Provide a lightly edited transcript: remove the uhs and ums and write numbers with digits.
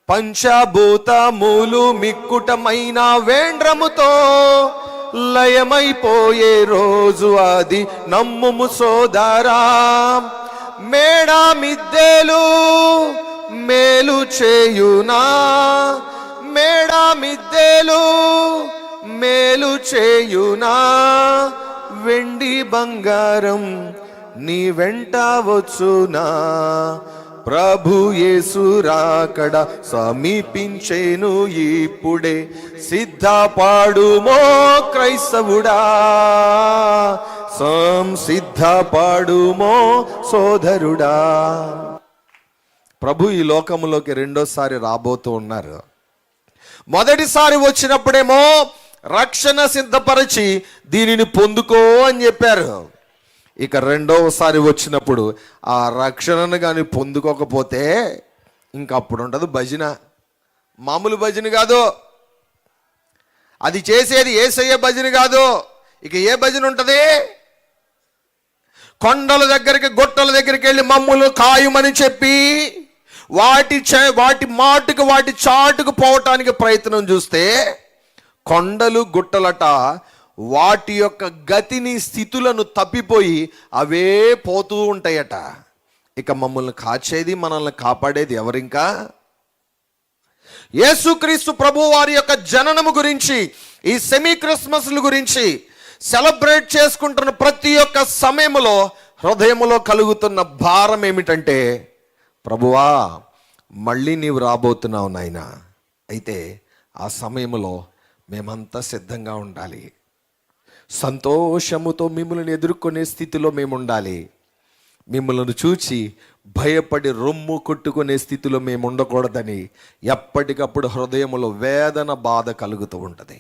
పంచభూతములు మిక్కుటమైన వేండ్రముతో లయమైపోయే రోజు అది నమ్ముము సోదరా. మేడా మిద్దెలు మేలు చేయునా, మేడా మిద్దెలు మేలు చేయునా, వెండి బంగారం నీ వెంట వచ్చునా. ప్రభు యేసు రాకడ సమీపించేను ఇప్పుడే, సిద్ధపాడుమో క్రైస్తవుడా, సిద్ధపాడుమో సోదరుడా. ప్రభు ఈ లోకములోకి రెండోసారి రాబోతూ ఉన్నారు. మొదటిసారి వచ్చినప్పుడేమో రక్షణ సిద్ధపరిచి దీనిని పొందుకో అని చెప్పారు. ఇక రెండవసారి వచ్చినప్పుడు ఆ రక్షణను కానీ పొందుకోకపోతే ఇంకప్పుడు ఉంటుంది భజన. మామూలు భజన కాదు, అది చేసేది యేసయ్య భజన కాదు. ఇక ఏ భజన ఉంటుంది? కొండల దగ్గరికి గుట్టల దగ్గరికి వెళ్ళి మమ్ములు కాయమని చెప్పి వాటి మాటుకు వాటి చాటుకు పోవటానికి ప్రయత్నం చూస్తే కొండలు గుట్టలట వాటి యొక్క గతిని స్థితులను తప్పిపోయి అవే పోతూ ఉంటాయట. ఇక మమ్మల్ని కాచేది మనల్ని కాపాడేది ఎవరింకా? యేసుక్రీస్తు ప్రభు వారి యొక్క జననము గురించి, ఈ సెమీ క్రిస్మస్ల గురించి సెలబ్రేట్ చేసుకుంటున్న ప్రతి ఒక్క సమయంలో హృదయంలో కలుగుతున్న భారం ఏమిటంటే, ప్రభువా మళ్ళీ నీవు రాబోతున్నావు నాయనా. అయితే ఆ సమయంలో మేమంతా సిద్ధంగా ఉండాలి, సంతోషముతో మిమ్మల్ని ఎదుర్కొనే స్థితిలో మేము ఉండాలి. మిమ్మల్ని చూచి భయపడి రొమ్ము కొట్టుకునే స్థితిలో మేము ఉండకూడదని ఎప్పటికప్పుడు హృదయంలో వేదన బాధ కలుగుతూ ఉంటుంది.